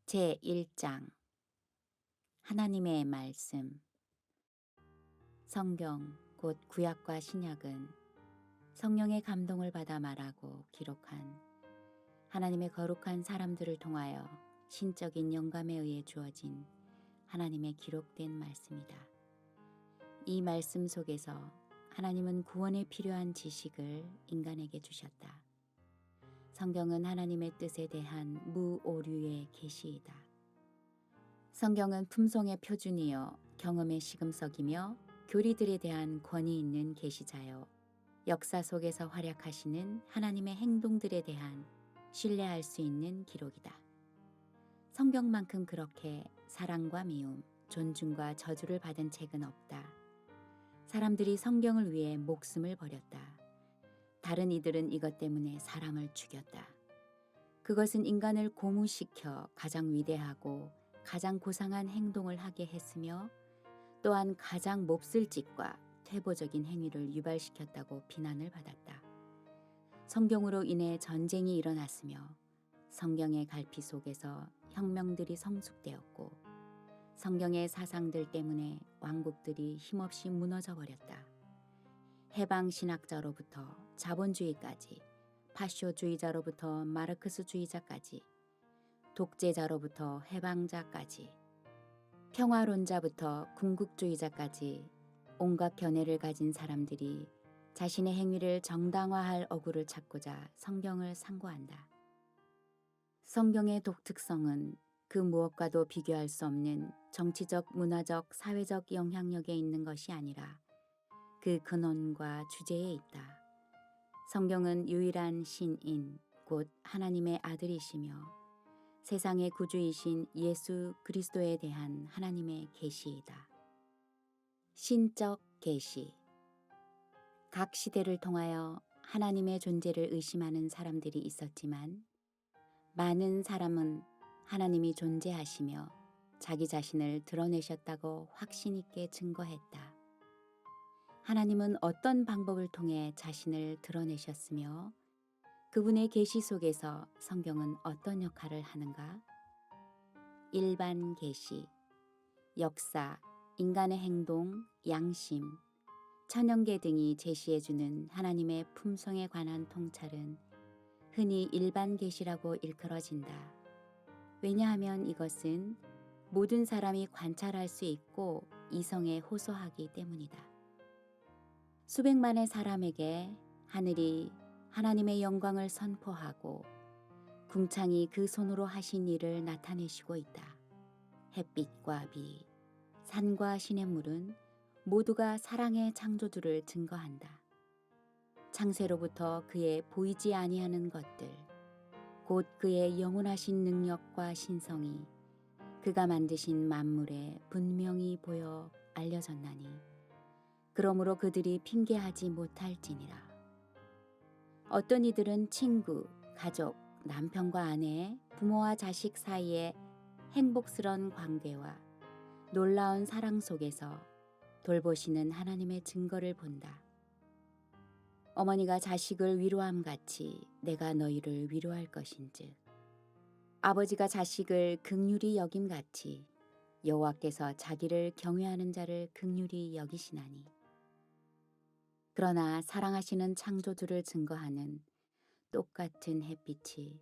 제1장 하나님의 말씀. 성경 곧 구약과 신약은 성령의 감동을 받아 말하고 기록한 하나님의 거룩한 사람들을 통하여 신적인 영감에 의해 주어진 하나님의 기록된 말씀이다. 이 말씀 속에서 하나님은 구원에 필요한 지식을 인간에게 주셨다. 성경은 하나님의 뜻에 대한 무오류의 계시이다. 성경은 품성의 표준이요 경험의 시금석이며 교리들에 대한 권위 있는 계시자요 역사 속에서 활약하시는 하나님의 행동들에 대한 신뢰할 수 있는 기록이다. 성경만큼 그렇게 사랑과 미움, 존중과 저주를 받은 책은 없다. 사람들이 성경을 위해 목숨을 버렸다. 다른 이들은 이것 때문에 사람을 죽였다. 그것은 인간을 고무시켜 가장 위대하고 가장 고상한 행동을 하게 했으며 또한 가장 몹쓸 짓과 퇴보적인 행위를 유발시켰다고 비난을 받았다. 성경으로 인해 전쟁이 일어났으며 성경의 갈피 속에서 혁명들이 성숙되었고 성경의 사상들 때문에 왕국들이 힘없이 무너져 버렸다. 해방신학자로부터 자본주의까지, 파쇼주의자로부터 마르크스주의자까지, 독재자로부터 해방자까지, 평화론자부터 궁극주의자까지 온갖 견해를 가진 사람들이 자신의 행위를 정당화할 어구를 찾고자 성경을 상고한다. 성경의 독특성은 그 무엇과도 비교할 수 없는 정치적, 문화적, 사회적 영향력에 있는 것이 아니라 그 근원과 주제에 있다. 성경은 유일한 신인, 곧 하나님의 아들이시며 세상의 구주이신 예수 그리스도에 대한 하나님의 계시이다. 신적 계시. 각 시대를 통하여 하나님의 존재를 의심하는 사람들이 있었지만 많은 사람은 하나님이 존재하시며 자기 자신을 드러내셨다고 확신 있게 증거했다. 하나님은 어떤 방법을 통해 자신을 드러내셨으며 그분의 계시 속에서 성경은 어떤 역할을 하는가? 일반 계시, 역사, 인간의 행동, 양심, 천연계 등이 제시해주는 하나님의 품성에 관한 통찰은 흔히 일반 계시라고 일컬어진다. 왜냐하면 이것은 모든 사람이 관찰할 수 있고 이성에 호소하기 때문이다. 수백만의 사람에게 하늘이 하나님의 영광을 선포하고 궁창이 그 손으로 하신 일을 나타내시고 있다. 햇빛과 비, 산과 시냇물은 모두가 사랑의 창조주를 증거한다. 창세로부터 그의 보이지 아니하는 것들, 곧 그의 영원하신 능력과 신성이 그가 만드신 만물에 분명히 보여 알려졌나니 그러므로 그들이 핑계하지 못할지니라. 어떤 이들은 친구, 가족, 남편과 아내, 부모와 자식 사이의 행복스러운 관계와 놀라운 사랑 속에서 돌보시는 하나님의 증거를 본다. 어머니가 자식을 위로함 같이 내가 너희를 위로할 것인즉 아버지가 자식을 긍휼히 여김 같이 여호와께서 자기를 경외하는 자를 긍휼히 여기시나니. 그러나 사랑하시는 창조주를 증거하는 똑같은 햇빛이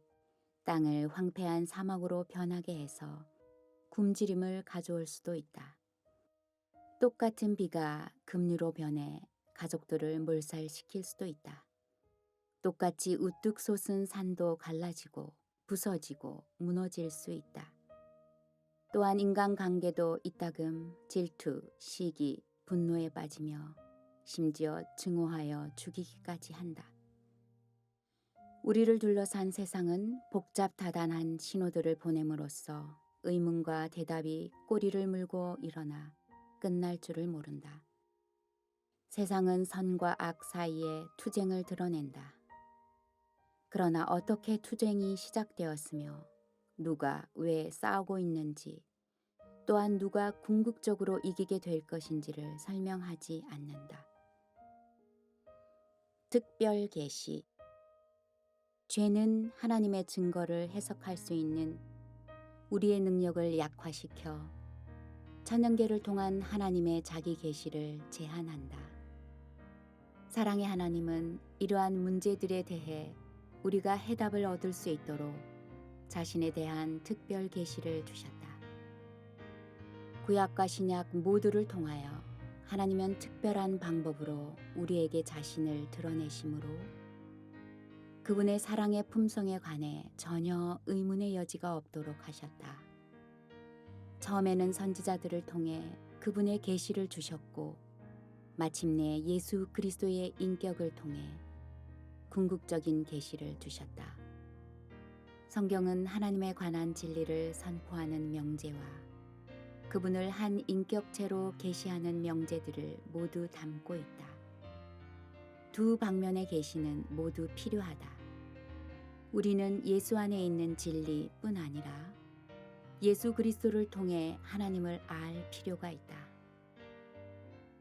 땅을 황폐한 사막으로 변하게 해서 굶주림을 가져올 수도 있다. 똑같은 비가 급류로 변해 가족들을 몰살시킬 수도 있다. 똑같이 우뚝 솟은 산도 갈라지고 부서지고 무너질 수 있다. 또한 인간관계도 이따금 질투, 시기, 분노에 빠지며 심지어 증오하여 죽이기까지 한다. 우리를 둘러싼 세상은 복잡다단한 신호들을 보냄으로써 의문과 대답이 꼬리를 물고 일어나 끝날 줄을 모른다. 세상은 선과 악 사이에 투쟁을 드러낸다. 그러나 어떻게 투쟁이 시작되었으며 누가 왜 싸우고 있는지 또한 누가 궁극적으로 이기게 될 것인지를 설명하지 않는다. 특별 계시. 죄는 하나님의 증거를 해석할 수 있는 우리의 능력을 약화시켜 천연계를 통한 하나님의 자기 계시를 제한한다. 사랑의 하나님은 이러한 문제들에 대해 우리가 해답을 얻을 수 있도록 자신에 대한 특별 계시를 주셨다. 구약과 신약 모두를 통하여 하나님은 특별한 방법으로 우리에게 자신을 드러내심으로 그분의 사랑의 품성에 관해 전혀 의문의 여지가 없도록 하셨다. 처음에는 선지자들을 통해 그분의 계시를 주셨고 마침내 예수 그리스도의 인격을 통해 궁극적인 계시를 주셨다. 성경은 하나님에 관한 진리를 선포하는 명제와 그분을 한 인격체로 계시하는 명제들을 모두 담고 있다. 두 방면의 계시는 모두 필요하다. 우리는 예수 안에 있는 진리뿐 아니라 예수 그리스도를 통해 하나님을 알 필요가 있다.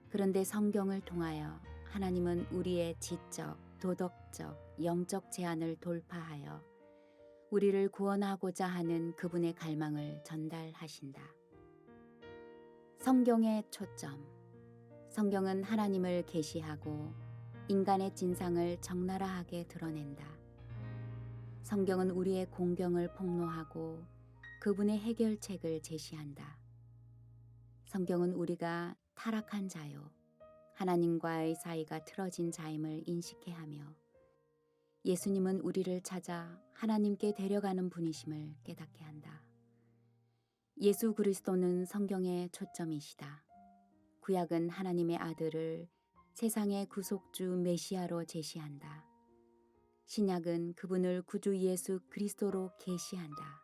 그런데 성경을 통하여 하나님은 우리의 지적, 도덕적, 영적 제한을 돌파하여 우리를 구원하고자 하는 그분의 갈망을 전달하신다. 성경의 초점. 성경은 하나님을 계시하고 인간의 진상을 적나라하게 드러낸다. 성경은 우리의 공경을 폭로하고 그분의 해결책을 제시한다. 성경은 우리가 타락한 자요, 하나님과의 사이가 틀어진 자임을 인식케 하며 예수님은 우리를 찾아 하나님께 데려가는 분이심을 깨닫게 한다. 예수 그리스도는 성경의 초점이시다. 구약은 하나님의 아들을 세상의 구속주 메시아로 제시한다. 신약은 그분을 구주 예수 그리스도로 계시한다.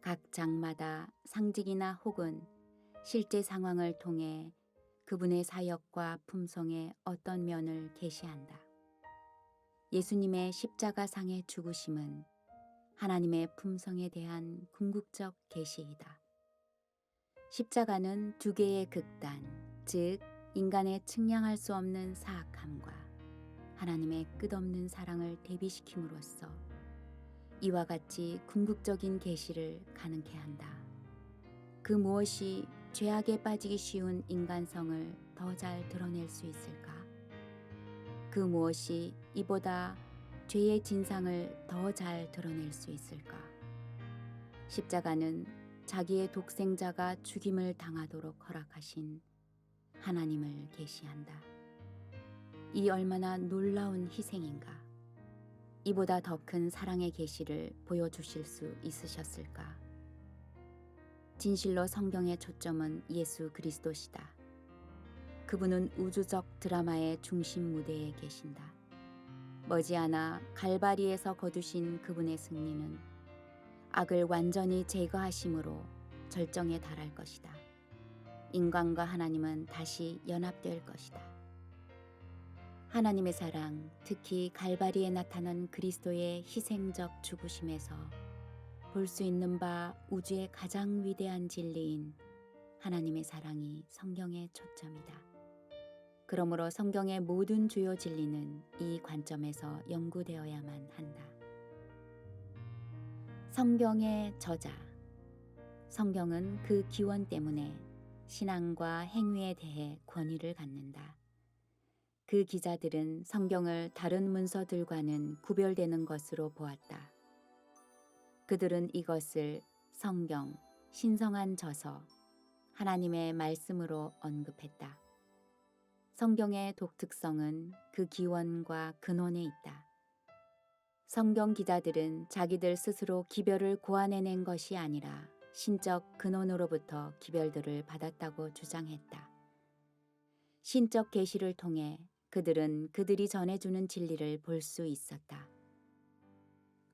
각 장마다 상징이나 혹은 실제 상황을 통해 그분의 사역과 품성의 어떤 면을 계시한다. 예수님의 십자가상의 죽으심은 하나님의 품성에 대한 궁극적 계시이다. 십자가는 두 개의 극단, 즉 인간의 측량할 수 없는 사악함과 하나님의 끝없는 사랑을 대비시킴으로써 이와 같이 궁극적인 계시를 가능케 한다. 그 무엇이 죄악에 빠지기 쉬운 인간성을 더 잘 드러낼 수 있을까? 그 무엇이 이보다 죄의 진상을 더 잘 드러낼 수 있을까? 십자가는 자기의 독생자가 죽임을 당하도록 허락하신 하나님을 계시한다. 이 얼마나 놀라운 희생인가? 이보다 더 큰 사랑의 계시를 보여주실 수 있으셨을까? 진실로 성경의 초점은 예수 그리스도시다. 그분은 우주적 드라마의 중심 무대에 계신다. 머지않아 갈바리에서 거두신 그분의 승리는 악을 완전히 제거하심으로 절정에 달할 것이다. 인간과 하나님은 다시 연합될 것이다. 하나님의 사랑, 특히 갈바리에 나타난 그리스도의 희생적 죽으심에서 볼 수 있는 바 우주의 가장 위대한 진리인 하나님의 사랑이 성경의 초점이다. 그러므로 성경의 모든 주요 진리는 이 관점에서 연구되어야만 한다. 성경의 저자. 성경은 그 기원 때문에 신앙과 행위에 대해 권위를 갖는다. 그 기자들은 성경을 다른 문서들과는 구별되는 것으로 보았다. 그들은 이것을 성경, 신성한 저서, 하나님의 말씀으로 언급했다. 성경의 독특성은 그 기원과 근원에 있다. 성경 기자들은 자기들 스스로 기별을 고안해낸 것이 아니라 신적 근원으로부터 기별들을 받았다고 주장했다. 신적 계시를 통해 그들은 그들이 전해주는 진리를 볼 수 있었다.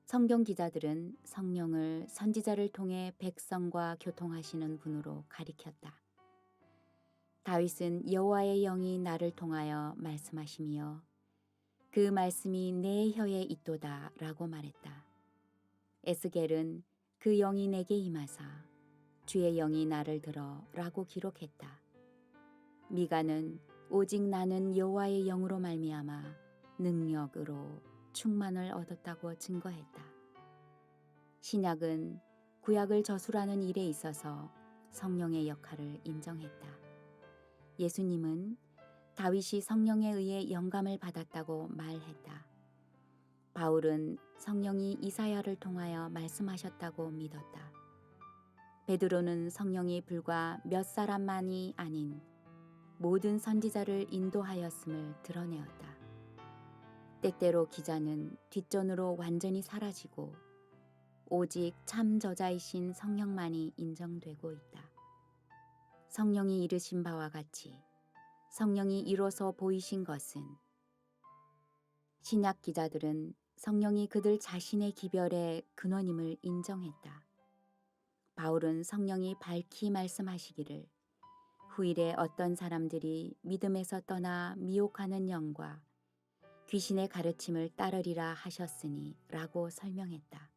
성경 기자들은 성령을 선지자를 통해 백성과 교통하시는 분으로 가리켰다. 다윗은 여호와의 영이 나를 통하여 말씀하시며 그 말씀이 내 혀에 있도다 라고 말했다. 에스겔은 그 영이 내게 임하사 주의 영이 나를 들어 라고 기록했다. 미가는 오직 나는 여호와의 영으로 말미암아 능력으로 충만을 얻었다고 증거했다. 신약은 구약을 저술하는 일에 있어서 성령의 역할을 인정했다. 예수님은 다윗이 성령에 의해 영감을 받았다고 말했다. 바울은 성령이 이사야를 통하여 말씀하셨다고 믿었다. 베드로는 성령이 불과 몇 사람만이 아닌 모든 선지자를 인도하였음을 드러내었다. 때때로 기자는 뒷전으로 완전히 사라지고 오직 참 저자이신 성령만이 인정되고 있다. 성령이 이르신 바와 같이 성령이 이뤄서 보이신 것은 신약 기자들은 성령이 그들 자신의 기별의 근원임을 인정했다. 바울은 성령이 밝히 말씀하시기를 후일에 어떤 사람들이 믿음에서 떠나 미혹하는 영과 귀신의 가르침을 따르리라 하셨으니 라고 설명했다.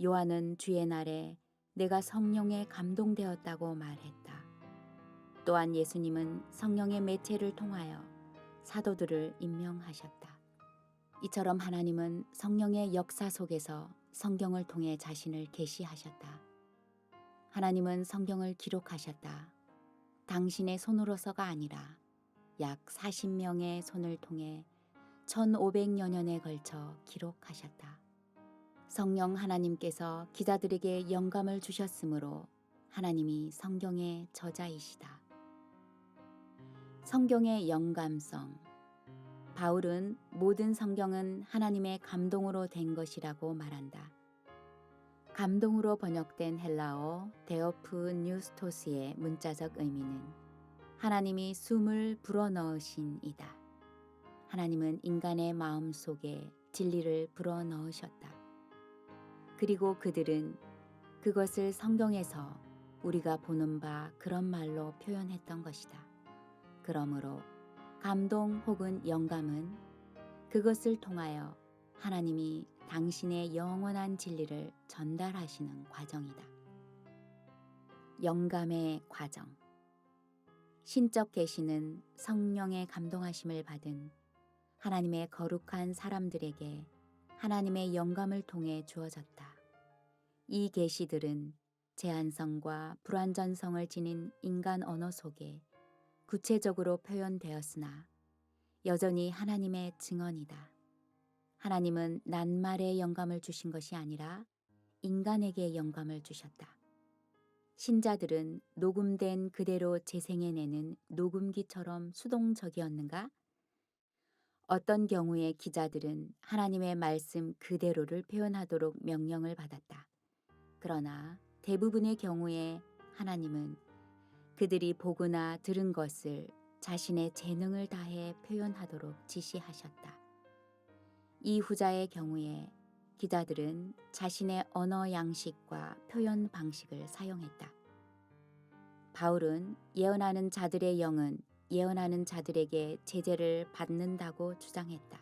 요한은 주의 날에 내가 성령에 감동되었다고 말했다. 또한 예수님은 성령의 매체를 통하여 사도들을 임명하셨다. 이처럼 하나님은 성령의 역사 속에서 성경을 통해 자신을 계시하셨다. 하나님은 성경을 기록하셨다. 당신의 손으로서가 아니라 약 40명의 손을 통해 1500여 년에 걸쳐 기록하셨다. 성령 하나님께서 기자들에게 영감을 주셨으므로 하나님이 성경의 저자이시다. 성경의 영감성. 바울은 모든 성경은 하나님의 감동으로 된 것이라고 말한다. 감동으로 번역된 헬라어 데오프 뉴스토스의 문자적 의미는 하나님이 숨을 불어넣으신이다. 하나님은 인간의 마음 속에 진리를 불어넣으셨다. 그리고 그들은 그것을 성경에서 우리가 보는 바 그런 말로 표현했던 것이다. 그러므로 감동 혹은 영감은 그것을 통하여 하나님이 당신의 영원한 진리를 전달하시는 과정이다. 영감의 과정. 신적 계시는 성령의 감동하심을 받은 하나님의 거룩한 사람들에게 하나님의 영감을 통해 주어졌다. 이 계시들은 제한성과 불완전성을 지닌 인간 언어 속에 구체적으로 표현되었으나 여전히 하나님의 증언이다. 하나님은 낱말의 영감을 주신 것이 아니라 인간에게 영감을 주셨다. 신자들은 녹음된 그대로 재생해내는 녹음기처럼 수동적이었는가? 어떤 경우에 기자들은 하나님의 말씀 그대로를 표현하도록 명령을 받았다. 그러나 대부분의 경우에 하나님은 그들이 보거나 들은 것을 자신의 재능을 다해 표현하도록 지시하셨다. 이 후자의 경우에 기자들은 자신의 언어 양식과 표현 방식을 사용했다. 바울은 예언하는 자들의 영은 예언하는 자들에게 제재를 받는다고 주장했다.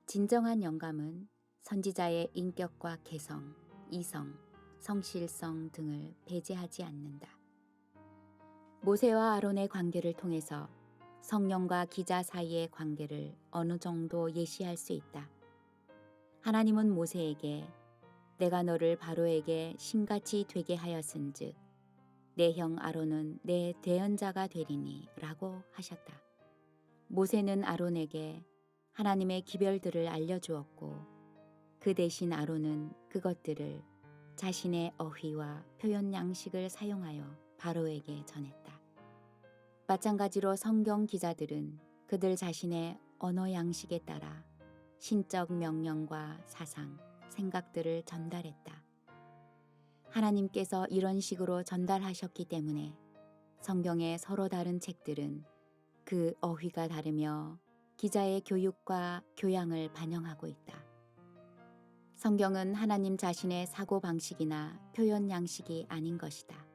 진정한 영감은 선지자의 인격과 개성, 이성, 성실성 등을 배제하지 않는다. 모세와 아론의 관계를 통해서 성령과 기자 사이의 관계를 어느 정도 예시할 수 있다. 하나님은 모세에게 내가 너를 바로에게 신같이 되게 하였은즉 내 형 아론은 내 대언자가 되리니 라고 하셨다. 모세는 아론에게 하나님의 기별들을 알려주었고 그 대신 아론은 그것들을 자신의 어휘와 표현 양식을 사용하여 바로에게 전했다. 마찬가지로 성경 기자들은 그들 자신의 언어 양식에 따라 신적 명령과 사상, 생각들을 전달했다. 하나님께서 이런 식으로 전달하셨기 때문에 성경의 서로 다른 책들은 그 어휘가 다르며 기자의 교육과 교양을 반영하고 있다. 성경은 하나님 자신의 사고방식이나 표현 양식이 아닌 것이다.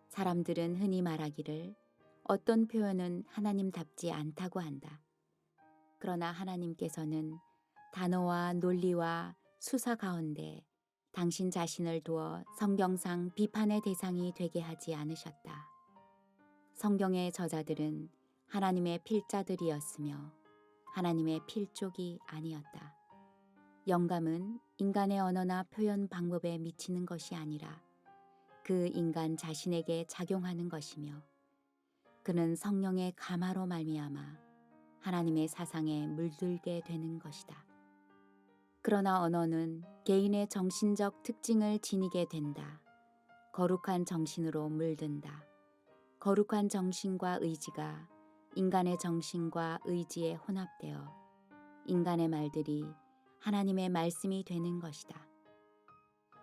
사람들은 흔히 말하기를 어떤 표현은 하나님답지 않다고 한다. 그러나 하나님께서는 단어와 논리와 수사 가운데 당신 자신을 두어 성경상 비판의 대상이 되게 하지 않으셨다. 성경의 저자들은 하나님의 필자들이었으며 하나님의 필족이 아니었다. 영감은 인간의 언어나 표현 방법에 미치는 것이 아니라 그 인간 자신에게 작용하는 것이며 그는 성령의 감화로 말미암아 하나님의 사상에 물들게 되는 것이다. 그러나 언어는 개인의 정신적 특징을 지니게 된다. 거룩한 정신으로 물든다. 거룩한 정신과 의지가 인간의 정신과 의지에 혼합되어 인간의 말들이 하나님의 말씀이 되는 것이다.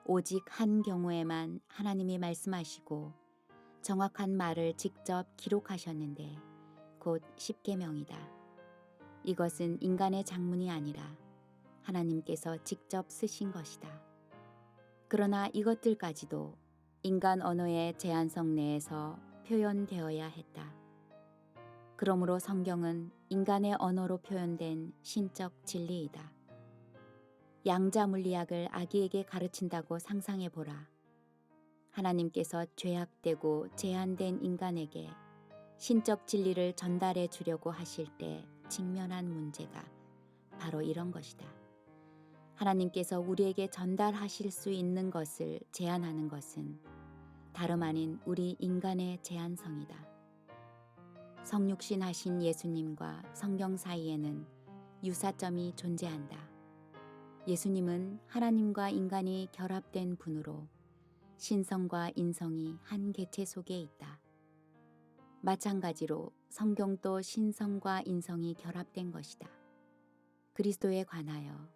오직 한 경우에만 하나님이 말씀하시고 정확한 말을 직접 기록하셨는데 곧 십계명이다. 이것은 인간의 작문이 아니라 하나님께서 직접 쓰신 것이다. 그러나 이것들까지도 인간 언어의 제한성 내에서 표현되어야 했다. 그러므로 성경은 인간의 언어로 표현된 신적 진리이다. 양자 물리학을 아기에게 가르친다고 상상해 보라. 하나님께서 죄악되고 제한된 인간에게 신적 진리를 전달해 주려고 하실 때 직면한 문제가 바로 이런 것이다. 하나님께서 우리에게 전달하실 수 있는 것을 제한하는 것은 다름 아닌 우리 인간의 제한성이다. 성육신 하신 예수님과 성경 사이에는 유사점이 존재한다. 예수님은 하나님과 인간이 결합된 분으로 신성과 인성이 한 객체 속에 있다. 마찬가지로 성경도 신성과 인성이 결합된 것이다. 그리스도에 관하여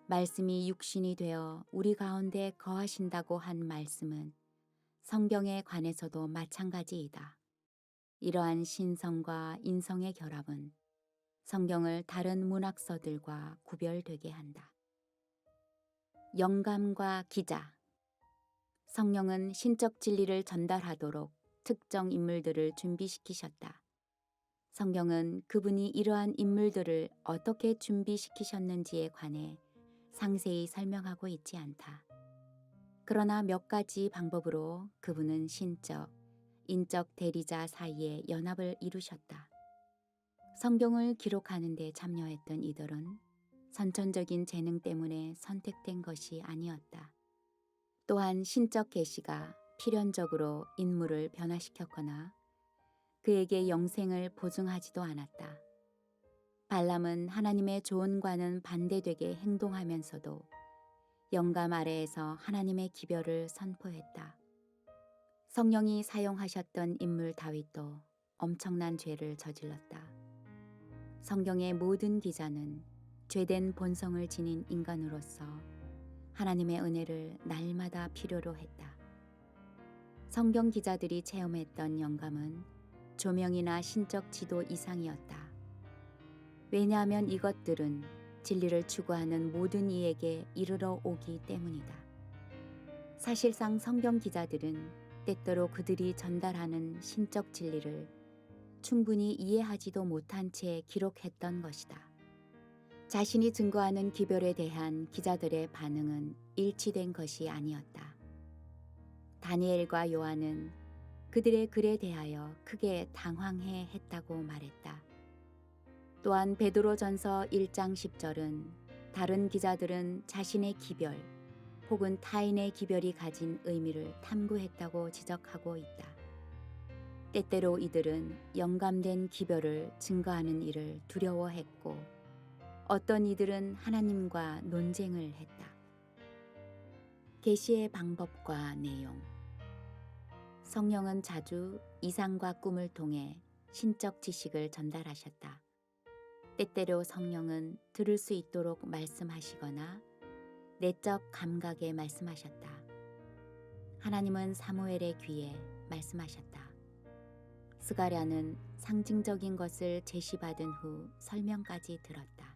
말씀이 육신이 되어 우리 가운데 거하신다고 한 말씀은 성경에 관해서도 마찬가지이다. 이러한 신성과 인성의 결합은 성경을 다른 문학서들과 구별되게 한다. 영감과 기자. 성령은 신적 진리를 전달하도록 특정 인물들을 준비시키셨다. 성경은 그분이 이러한 인물들을 어떻게 준비시키셨는지에 관해 상세히 설명하고 있지 않다. 그러나 몇 가지 방법으로 그분은 신적, 인적 대리자 사이에 연합을 이루셨다. 성경을 기록하는 데 참여했던 이들은 선천적인 재능 때문에 선택된 것이 아니었다. 또한 신적 계시가 필연적으로 인물을 변화시켰거나 그에게 영생을 보증하지도 않았다. 발람은 하나님의 조언과는 반대되게 행동하면서도 영감 아래에서 하나님의 기별을 선포했다. 성령이 사용하셨던 인물 다윗도 엄청난 죄를 저질렀다. 성경의 모든 기자는 죄된 본성을 지닌 인간으로서 하나님의 은혜를 날마다 필요로 했다. 성경 기자들이 체험했던 영감은 조명이나 신적 지도 이상이었다. 왜냐하면 이것들은 진리를 추구하는 모든 이에게 이르러 오기 때문이다. 사실상 성경 기자들은 때때로 그들이 전달하는 신적 진리를 충분히 이해하지도 못한 채 기록했던 것이다. 자신이 증거하는 기별에 대한 기자들의 반응은 일치된 것이 아니었다. 다니엘과 요한은 그들의 글에 대하여 크게 당황해 했다고 말했다. 또한 베드로전서 1장 10절은 다른 기자들은 자신의 기별 혹은 타인의 기별이 가진 의미를 탐구했다고 지적하고 있다. 때때로 이들은 영감된 기별을 증거하는 일을 두려워했고 어떤 이들은 하나님과 논쟁을 했다. 계시의 방법과 내용. 성령은 자주 이상과 꿈을 통해 신적 지식을 전달하셨다. 때때로 성령은 들을 수 있도록 말씀하시거나 내적 감각에 말씀하셨다. 하나님은 사무엘의 귀에 말씀하셨다. 스가랴는 상징적인 것을 제시받은 후 설명까지 들었다.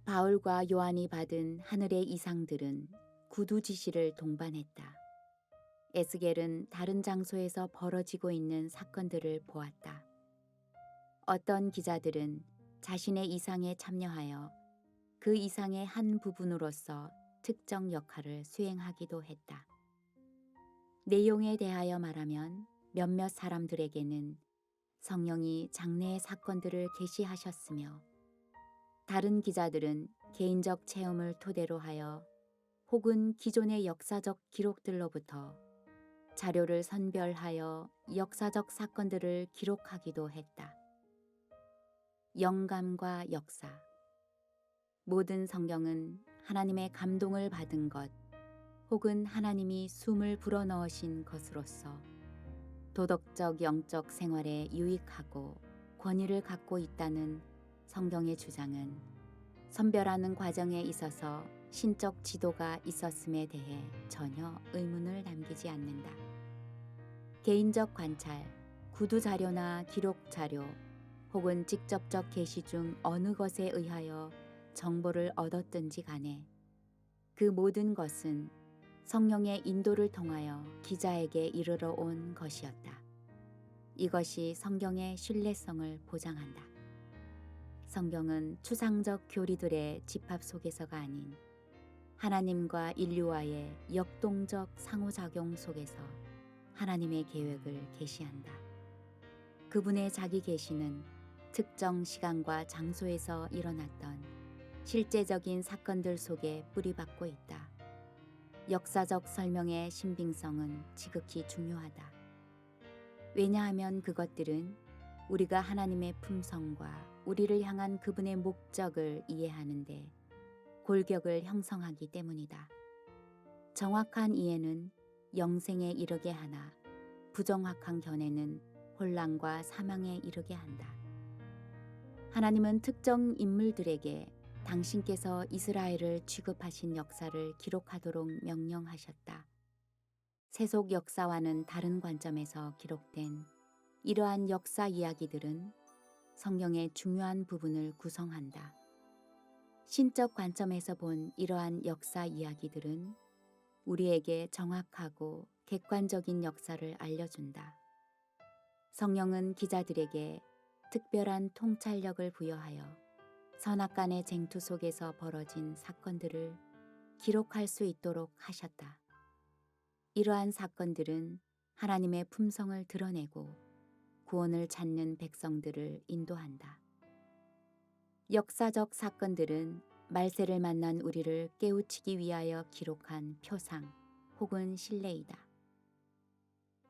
바울과 요한이 받은 하늘의 이상들은 구두 지시를 동반했다. 에스겔은 다른 장소에서 벌어지고 있는 사건들을 보았다. 어떤 기자들은 자신의 이상에 참여하여 그 이상의 한 부분으로서 특정 역할을 수행하기도 했다. 내용에 대하여 말하면 몇몇 사람들에게는 성령이 장래의 사건들을 계시하셨으며 다른 기자들은 개인적 체험을 토대로 하여 혹은 기존의 역사적 기록들로부터 자료를 선별하여 역사적 사건들을 기록하기도 했다. 영감과 역사. 모든 성경은 하나님의 감동을 받은 것 혹은 하나님이 숨을 불어넣으신 것으로서 도덕적 영적 생활에 유익하고 권위를 갖고 있다는 성경의 주장은 선별하는 과정에 있어서 신적 지도가 있었음에 대해 전혀 의문을 남기지 않는다. 개인적 관찰, 구두 자료나 기록 자료 혹은 직접적 계시 중 어느 것에 의하여 정보를 얻었든지 간에 그 모든 것은 성령의 인도를 통하여 기자에게 이르러 온 것이었다. 이것이 성경의 신뢰성을 보장한다. 성경은 추상적 교리들의 집합 속에서가 아닌 하나님과 인류와의 역동적 상호작용 속에서 하나님의 계획을 계시한다. 그분의 자기 계시는 특정 시간과 장소에서 일어났던 실제적인 사건들 속에 뿌리박고 있다. 역사적 설명의 신빙성은 지극히 중요하다. 왜냐하면 그것들은 우리가 하나님의 품성과 우리를 향한 그분의 목적을 이해하는데 골격을 형성하기 때문이다. 정확한 이해는 영생에 이르게 하나 부정확한 견해는 혼란과 사망에 이르게 한다. 하나님은 특정 인물들에게 당신께서 이스라엘을 취급하신 역사를 기록하도록 명령하셨다. 세속 역사와는 다른 관점에서 기록된 이러한 역사 이야기들은 성경의 중요한 부분을 구성한다. 신적 관점에서 본 이러한 역사 이야기들은 우리에게 정확하고 객관적인 역사를 알려준다. 성령은 기자들에게 특별한 통찰력을 부여하여 선악간의 쟁투 속에서 벌어진 사건들을 기록할 수 있도록 하셨다. 이러한 사건들은 하나님의 품성을 드러내고 구원을 찾는 백성들을 인도한다. 역사적 사건들은 말세를 만난 우리를 깨우치기 위하여 기록한 표상 혹은 신뢰이다.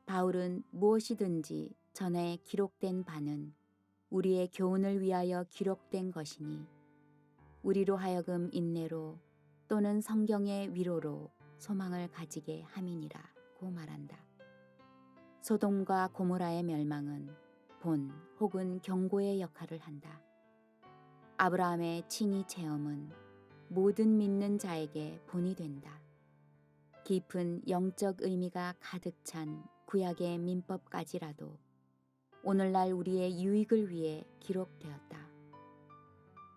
바울은 무엇이든지 전에 기록된 바는 우리의 교훈을 위하여 기록된 것이니 우리로 하여금 인내로 또는 성경의 위로로 소망을 가지게 함이니라고 말한다. 소돔과 고모라의 멸망은 본 혹은 경고의 역할을 한다. 아브라함의 칭의 체험은 모든 믿는 자에게 본이 된다. 깊은 영적 의미가 가득 찬 구약의 민법까지라도 오늘날 우리의 유익을 위해 기록되었다.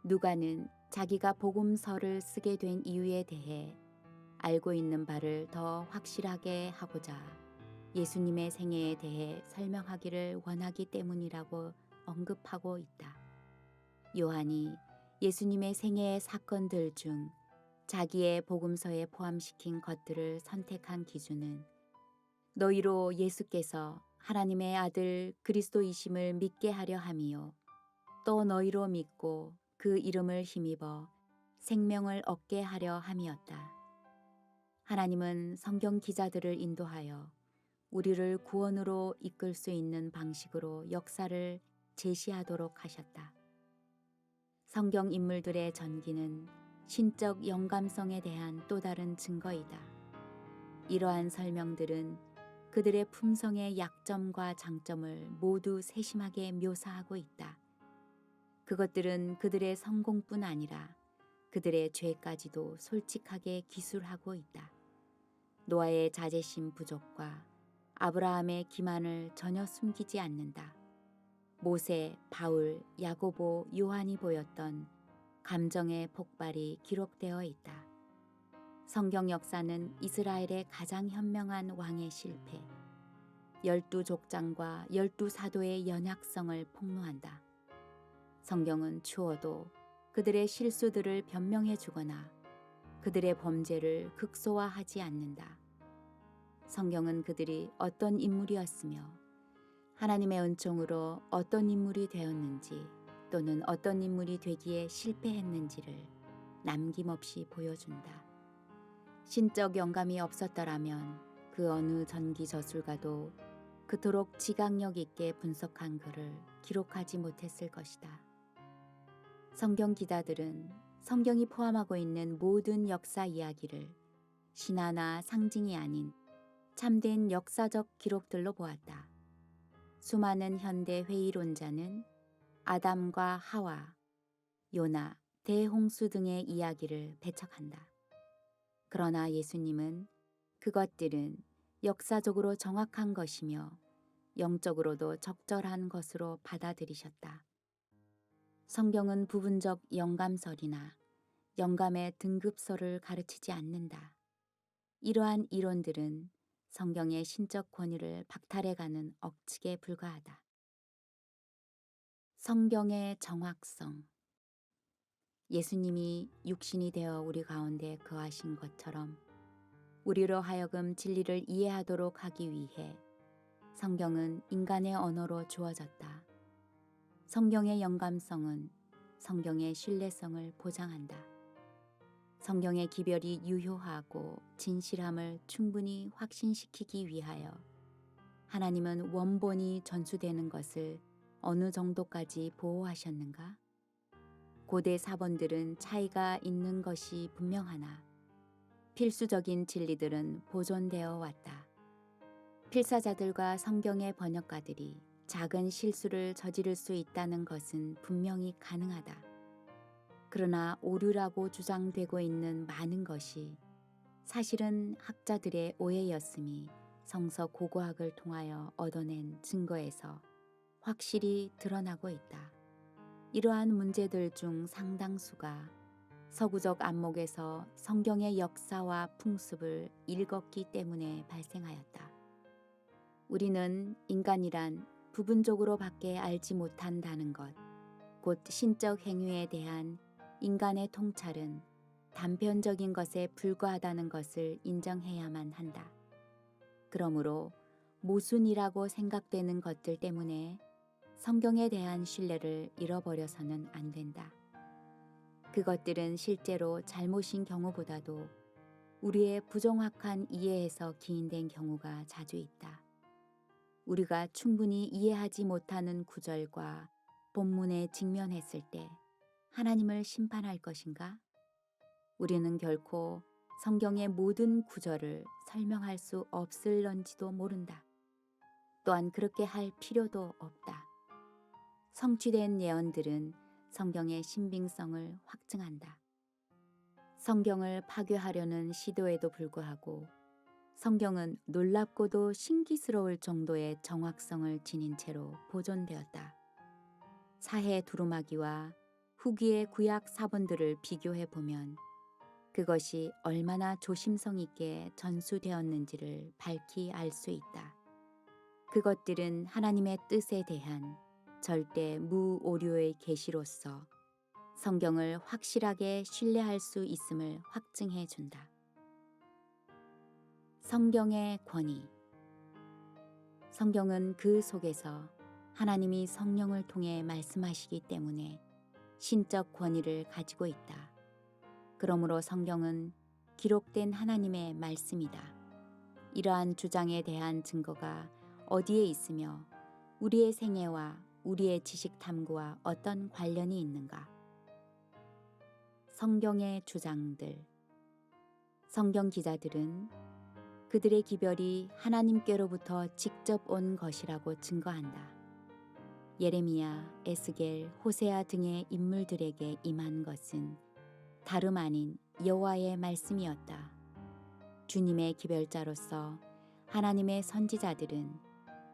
누가는 자기가 복음서를 쓰게 된 이유에 대해 알고 있는 바를 더 확실하게 하고자 예수님의 생애에 대해 설명하기를 원하기 때문이라고 언급하고 있다. 요한이 예수님의 생애의 사건들 중 자기의 복음서에 포함시킨 것들을 선택한 기준은 너희로 예수께서 하나님의 아들 그리스도이심을 믿게 하려 함이요 또 너희로 믿고 그 이름을 힘입어 생명을 얻게 하려 함이었다. 하나님은 성경 기자들을 인도하여 우리를 구원으로 이끌 수 있는 방식으로 역사를 제시하도록 하셨다. 성경 인물들의 전기는 신적 영감성에 대한 또 다른 증거이다. 이러한 설명들은 그들의 품성의 약점과 장점을 모두 세심하게 묘사하고 있다. 그것들은 그들의 성공뿐 아니라 그들의 죄까지도 솔직하게 기술하고 있다. 노아의 자제심 부족과 아브라함의 기만을 전혀 숨기지 않는다. 모세, 바울, 야고보, 요한이 보였던 감정의 폭발이 기록되어 있다. 성경 역사는 이스라엘의 가장 현명한 왕의 실패, 12족장과 12사도의 연약성을 폭로한다. 성경은 추워도 그들의 실수들을 변명해 주거나 그들의 범죄를 극소화하지 않는다. 성경은 그들이 어떤 인물이었으며 하나님의 은총으로 어떤 인물이 되었는지 또는 어떤 인물이 되기에 실패했는지를 남김없이 보여준다. 신적 영감이 없었더라면 그 어느 전기 저술가도 그토록 지각력 있게 분석한 글을 기록하지 못했을 것이다. 성경 기자들은 성경이 포함하고 있는 모든 역사 이야기를 신화나 상징이 아닌 참된 역사적 기록들로 보았다. 수많은 현대 회의론자는 아담과 하와, 요나, 대홍수 등의 이야기를 배척한다. 그러나 예수님은 그것들은 역사적으로 정확한 것이며 영적으로도 적절한 것으로 받아들이셨다. 성경은 부분적 영감설이나 영감의 등급설을 가르치지 않는다. 이러한 이론들은 성경의 신적 권위를 박탈해가는 억측에 불과하다. 성경의 정확성. 예수님이 육신이 되어 우리 가운데 거하신 것처럼 우리로 하여금 진리를 이해하도록 하기 위해 성경은 인간의 언어로 주어졌다. 성경의 영감성은 성경의 신뢰성을 보장한다. 성경의 기별이 유효하고 진실함을 충분히 확신시키기 위하여 하나님은 원본이 전수되는 것을 어느 정도까지 보호하셨는가? 고대 사본들은 차이가 있는 것이 분명하나 필수적인 진리들은 보존되어 왔다. 필사자들과 성경의 번역가들이 작은 실수를 저지를 수 있다는 것은 분명히 가능하다. 그러나 오류라고 주장되고 있는 많은 것이 사실은 학자들의 오해였음이 성서 고고학을 통하여 얻어낸 증거에서 확실히 드러나고 있다. 이러한 문제들 중 상당수가 서구적 안목에서 성경의 역사와 풍습을 읽었기 때문에 발생하였다. 우리는 인간이란 부분적으로 밖에 알지 못한다는 것, 곧 신적 행위에 대한 인간의 통찰은 단편적인 것에 불과하다는 것을 인정해야만 한다. 그러므로 모순이라고 생각되는 것들 때문에 성경에 대한 신뢰를 잃어버려서는 안 된다. 그것들은 실제로 잘못인 경우보다도 우리의 부정확한 이해에서 기인된 경우가 자주 있다. 우리가 충분히 이해하지 못하는 구절과 본문에 직면했을 때 하나님을 심판할 것인가? 우리는 결코 성경의 모든 구절을 설명할 수 없을런지도 모른다. 또한 그렇게 할 필요도 없다. 성취된 예언들은 성경의 신빙성을 확증한다. 성경을 파괴하려는 시도에도 불구하고 성경은 놀랍고도 신기스러울 정도의 정확성을 지닌 채로 보존되었다. 사해 두루마기와 후기의 구약 사본들을 비교해 보면 그것이 얼마나 조심성 있게 전수되었는지를 밝히 알 수 있다. 그것들은 하나님의 뜻에 대한 절대 무오류의 계시로서 성경을 확실하게 신뢰할 수 있음을 확증해 준다. 성경의 권위. 성경은 그 속에서 하나님이 성령을 통해 말씀하시기 때문에 신적 권위를 가지고 있다. 그러므로 성경은 기록된 하나님의 말씀이다. 이러한 주장에 대한 증거가 어디에 있으며 우리의 생애와 우리의 지식 탐구와 어떤 관련이 있는가? 성경의 주장들. 성경 기자들은 그들의 기별이 하나님께로부터 직접 온 것이라고 증거한다. 예레미야, 에스겔, 호세아 등의 인물들에게 임한 것은 다름 아닌 여호와의 말씀이었다. 주님의 기별자로서 하나님의 선지자들은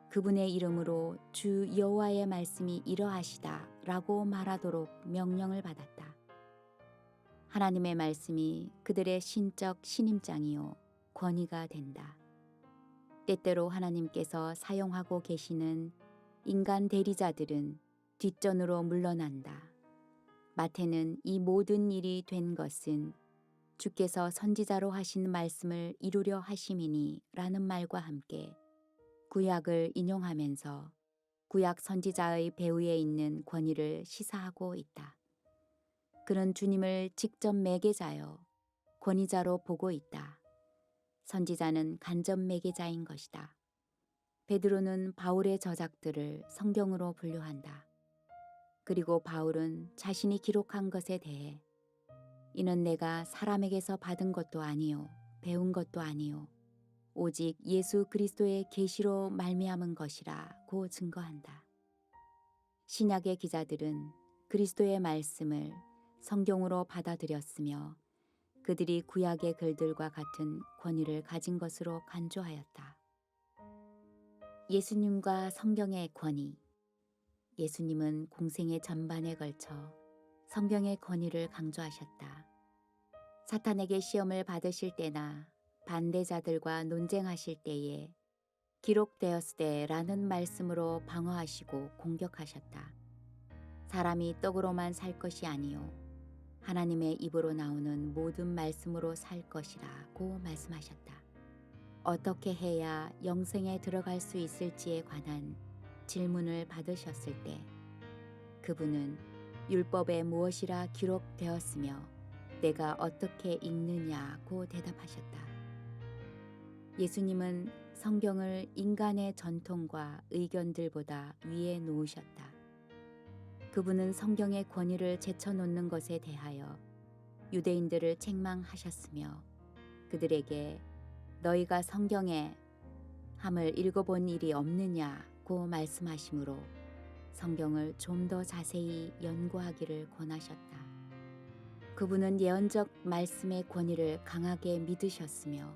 그분의 이름으로 주 여호와의 말씀이 이러하시다 라고 말하도록 명령을 받았다. 하나님의 말씀이 그들의 신적 신임장이요 권위가 된다. 때때로 하나님께서 사용하고 계시는 인간 대리자들은 뒷전으로 물러난다. 마태는 이 모든 일이 된 것은 주께서 선지자로 하신 말씀을 이루려 하심이니 라는 말과 함께 구약을 인용하면서 구약 선지자의 배후에 있는 권위를 시사하고 있다. 그는 주님을 직접 매개자요, 권위자로 보고 있다. 선지자는 간접 매개자인 것이다. 베드로는 바울의 저작들을 성경으로 분류한다. 그리고 바울은 자신이 기록한 것에 대해 이는 내가 사람에게서 받은 것도 아니요 배운 것도 아니요 오직 예수 그리스도의 계시로 말미암은 것이라고 증거한다. 신약의 기자들은 그리스도의 말씀을 성경으로 받아들였으며 그들이 구약의 글들과 같은 권위를 가진 것으로 간주하였다. 예수님과 성경의 권위. 예수님은 공생의 전반에 걸쳐 성경의 권위를 강조하셨다. 사탄에게 시험을 받으실 때나 반대자들과 논쟁하실 때에 기록되었으되라는 말씀으로 방어하시고 공격하셨다. 사람이 떡으로만 살 것이 아니요 하나님의 입으로 나오는 모든 말씀으로 살 것이라고 말씀하셨다. 어떻게 해야 영생에 들어갈 수 있을지에 관한 질문을 받으셨을 때 그분은 율법에 무엇이라 기록되었으며 내가 어떻게 읽느냐고 대답하셨다. 예수님은 성경을 인간의 전통과 의견들보다 위에 놓으셨다. 그분은 성경의 권위를 제쳐놓는 것에 대하여 유대인들을 책망하셨으며 그들에게 너희가 성경에 함을 읽어본 일이 없느냐고 말씀하시므로 성경을 좀 더 자세히 연구하기를 권하셨다. 그분은 예언적 말씀의 권위를 강하게 믿으셨으며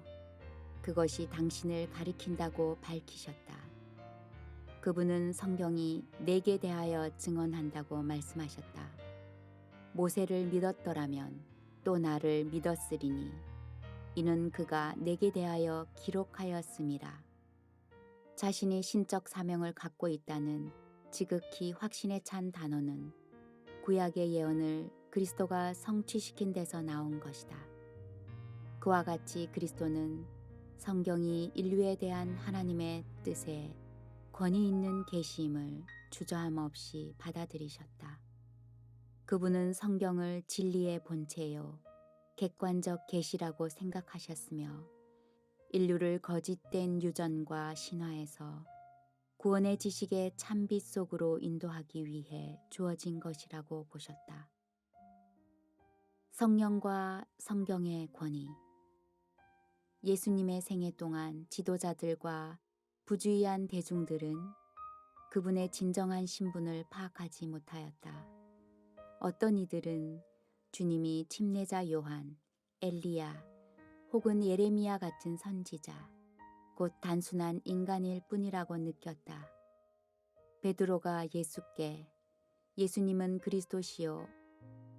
그것이 당신을 가리킨다고 밝히셨다. 그분은 성경이 내게 대하여 증언한다고 말씀하셨다. 모세를 믿었더라면 또 나를 믿었으리니 이는 그가 내게 대하여 기록하였음이라. 자신이 신적 사명을 갖고 있다는 지극히 확신에 찬 단어는 구약의 예언을 그리스도가 성취시킨 데서 나온 것이다. 그와 같이 그리스도는 성경이 인류에 대한 하나님의 뜻에 권위 있는 계시임을 주저함 없이 받아들이셨다. 그분은 성경을 진리의 본체요 객관적 계시라고 생각하셨으며 인류를 거짓된 유전과 신화에서 구원의 지식의 찬빛 속으로 인도하기 위해 주어진 것이라고 보셨다. 성령과 성경의 권위. 예수님의 생애 동안 지도자들과 부주의한 대중들은 그분의 진정한 신분을 파악하지 못하였다. 어떤 이들은 주님이 침례자 요한, 엘리야 혹은 예레미야 같은 선지자, 곧 단순한 인간일 뿐이라고 느꼈다. 베드로가 예수께 예수님은 그리스도시요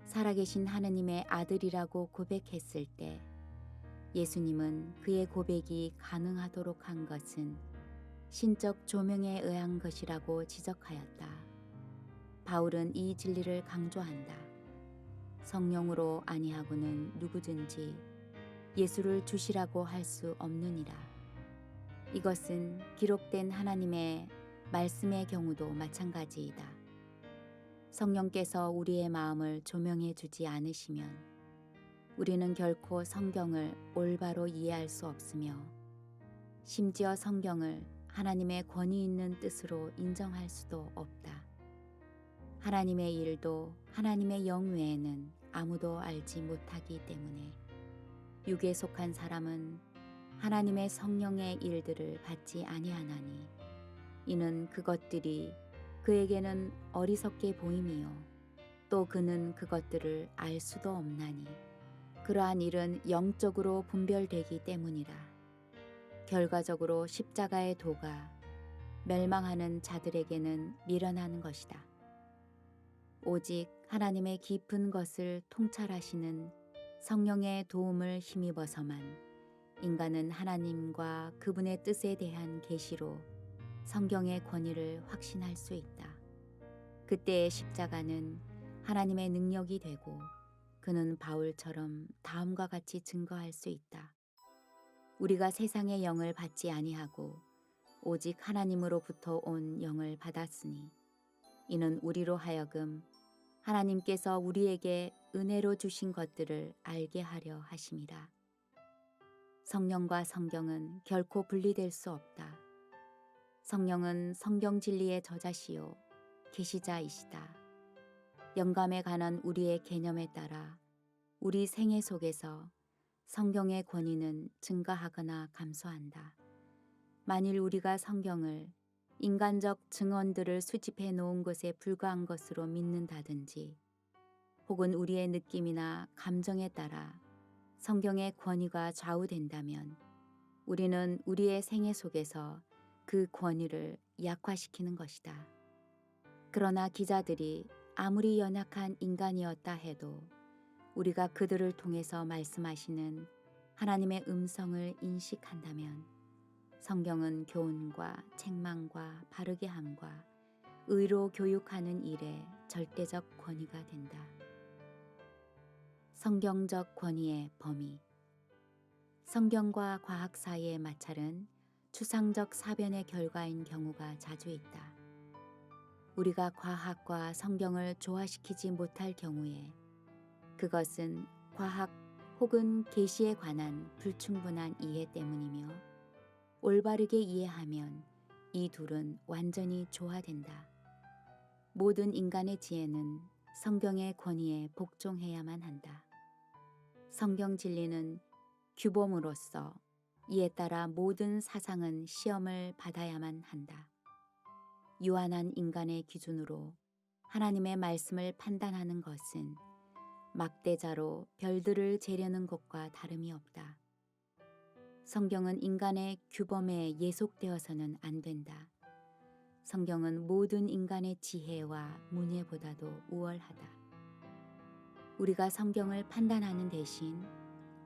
살아계신 하느님의 아들이라고 고백했을 때 예수님은 그의 고백이 가능하도록 한 것은 신적 조명에 의한 것이라고 지적하였다. 바울은 이 진리를 강조한다. 성령으로 아니하고는 누구든지 예수를 주시라고 할 수 없느니라. 이것은 기록된 하나님의 말씀의 경우도 마찬가지이다. 성령께서 우리의 마음을 조명해 주지 않으시면 우리는 결코 성경을 올바로 이해할 수 없으며 심지어 성경을 하나님의 권위 있는 뜻으로 인정할 수도 없다. 하나님의 일도 하나님의 영 외에는 아무도 알지 못하기 때문에 육에 속한 사람은 하나님의 성령의 일들을 받지 아니하나니 이는 그것들이 그에게는 어리석게 보임이요 또 그는 그것들을 알 수도 없나니 그러한 일은 영적으로 분별되기 때문이라. 결과적으로 십자가의 도가 멸망하는 자들에게는 미련한 것이다. 오직 하나님의 깊은 것을 통찰하시는 성령의 도움을 힘입어서만 인간은 하나님과 그분의 뜻에 대한 계시로 성경의 권위를 확신할 수 있다. 그때의 십자가는 하나님의 능력이 되고 그는 바울처럼 다음과 같이 증거할 수 있다. 우리가 세상의 영을 받지 아니하고 오직 하나님으로부터 온 영을 받았으니 이는 우리로 하여금 하나님께서 우리에게 은혜로 주신 것들을 알게 하려 하심이라. 성령과 성경은 결코 분리될 수 없다. 성령은 성경 진리의 저자시요 계시자이시다. 영감에 관한 우리의 개념에 따라 우리 생애 속에서 성경의 권위는 증가하거나 감소한다. 만일 우리가 성경을 인간적 증언들을 수집해 놓은 것에 불과한 것으로 믿는다든지 혹은 우리의 느낌이나 감정에 따라 성경의 권위가 좌우된다면 우리는 우리의 생애 속에서 그 권위를 약화시키는 것이다. 그러나 기자들이 아무리 연약한 인간이었다 해도 우리가 그들을 통해서 말씀하시는 하나님의 음성을 인식한다면 성경은 교훈과 책망과 바르게 함과 의로 교육하는 일에 절대적 권위가 된다. 성경적 권위의 범위. 성경과 과학 사이의 마찰은 추상적 사변의 결과인 경우가 자주 있다. 우리가 과학과 성경을 조화시키지 못할 경우에 그것은 과학 혹은 계시에 관한 불충분한 이해 때문이며 올바르게 이해하면 이 둘은 완전히 조화된다. 모든 인간의 지혜는 성경의 권위에 복종해야만 한다. 성경 진리는 규범으로서 이에 따라 모든 사상은 시험을 받아야만 한다. 유한한 인간의 기준으로 하나님의 말씀을 판단하는 것은 막대자로 별들을 재려는 것과 다름이 없다. 성경은 인간의 규범에 예속되어서는 안 된다. 성경은 모든 인간의 지혜와 문예보다도 우월하다. 우리가 성경을 판단하는 대신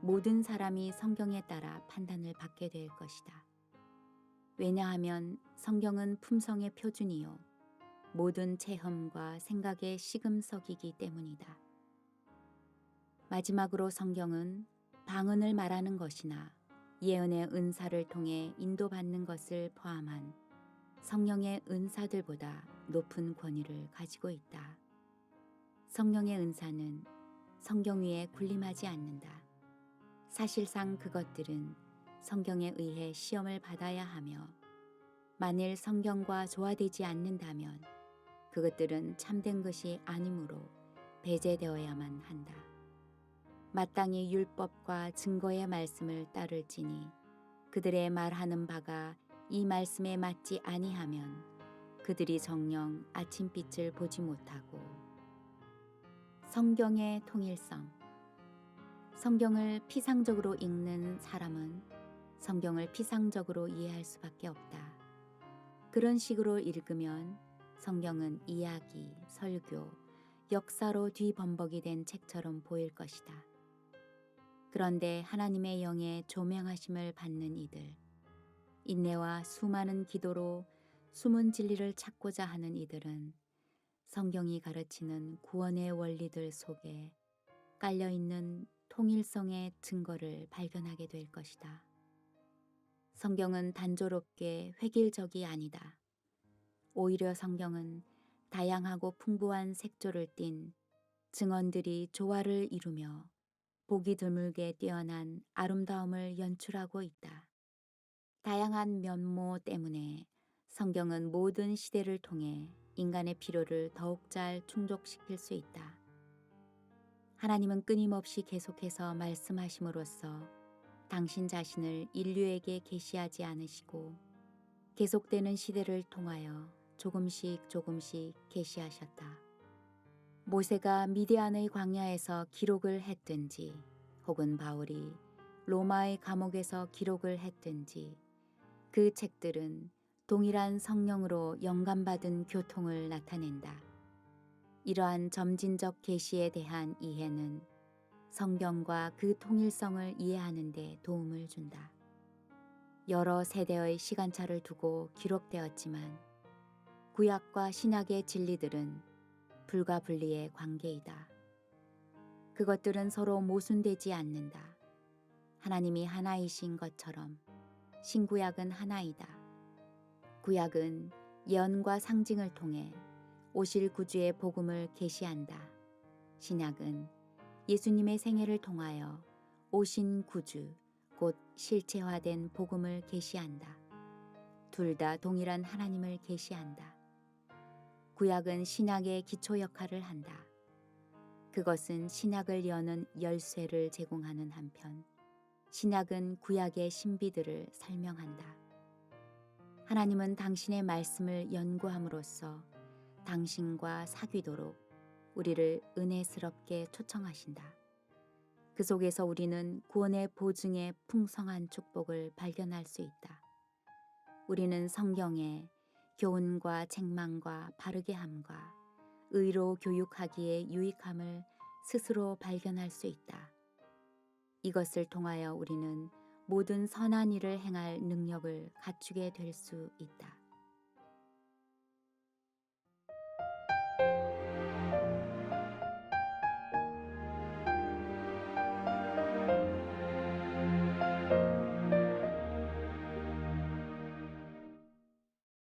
모든 사람이 성경에 따라 판단을 받게 될 것이다. 왜냐하면 성경은 품성의 표준이요 모든 체험과 생각의 시금석이기 때문이다. 마지막으로 성경은 방언을 말하는 것이나 예언의 은사를 통해 인도받는 것을 포함한 성령의 은사들보다 높은 권위를 가지고 있다. 성령의 은사는 성경 위에 군림하지 않는다. 사실상 그것들은 성경에 의해 시험을 받아야 하며 만일 성경과 조화되지 않는다면 그것들은 참된 것이 아니므로 배제되어야만 한다. 마땅히 율법과 증거의 말씀을 따를지니 그들의 말하는 바가 이 말씀에 맞지 아니하면 그들이 정녕 아침빛을 보지 못하고. 성경의 통일성. 성경을 피상적으로 읽는 사람은 성경을 피상적으로 이해할 수밖에 없다. 그런 식으로 읽으면 성경은 이야기, 설교, 역사로 뒤범벅이 된 책처럼 보일 것이다. 그런데 하나님의 영의 조명하심을 받는 이들, 인내와 수많은 기도로 숨은 진리를 찾고자 하는 이들은 성경이 가르치는 구원의 원리들 속에 깔려있는 통일성의 증거를 발견하게 될 것이다. 성경은 단조롭게 획일적이 아니다. 오히려 성경은 다양하고 풍부한 색조를 띤 증언들이 조화를 이루며 보기 드물게 뛰어난 아름다움을 연출하고 있다. 다양한 면모 때문에 성경은 모든 시대를 통해 인간의 필요를 더욱 잘 충족시킬 수 있다. 하나님은 끊임없이 계속해서 말씀하심으로써 당신 자신을 인류에게 계시하지 않으시고 계속되는 시대를 통하여 조금씩 계시하셨다. 모세가 미디안의 광야에서 기록을 했든지 혹은 바울이 로마의 감옥에서 기록을 했든지 그 책들은 동일한 성령으로 영감받은 교통을 나타낸다. 이러한 점진적 계시에 대한 이해는 성경과 그 통일성을 이해하는 데 도움을 준다. 여러 세대의 시간차를 두고 기록되었지만 구약과 신약의 진리들은 불가분리의 관계이다. 그것들은 서로 모순되지 않는다. 하나님이 하나이신 것처럼 신구약은 하나이다. 구약은 예언과 상징을 통해 오실 구주의 복음을 계시한다. 신약은 예수님의 생애를 통하여 오신 구주, 곧 실체화된 복음을 계시한다. 둘 다 동일한 하나님을 계시한다. 구약은 신약의 기초 역할을 한다. 그것은 신약을 여는 열쇠를 제공하는 한편, 신약은 구약의 신비들을 설명한다. 하나님은 당신의 말씀을 연구함으로써 당신과 사귀도록 우리를 은혜스럽게 초청하신다. 그 속에서 우리는 구원의 보증의 풍성한 축복을 발견할 수 있다. 우리는 성경에 교훈과 책망과 바르게 함과 의로 교육하기에 유익함을 스스로 발견할 수 있다. 이것을 통하여 우리는 모든 선한 일을 행할 능력을 갖추게 될 수 있다.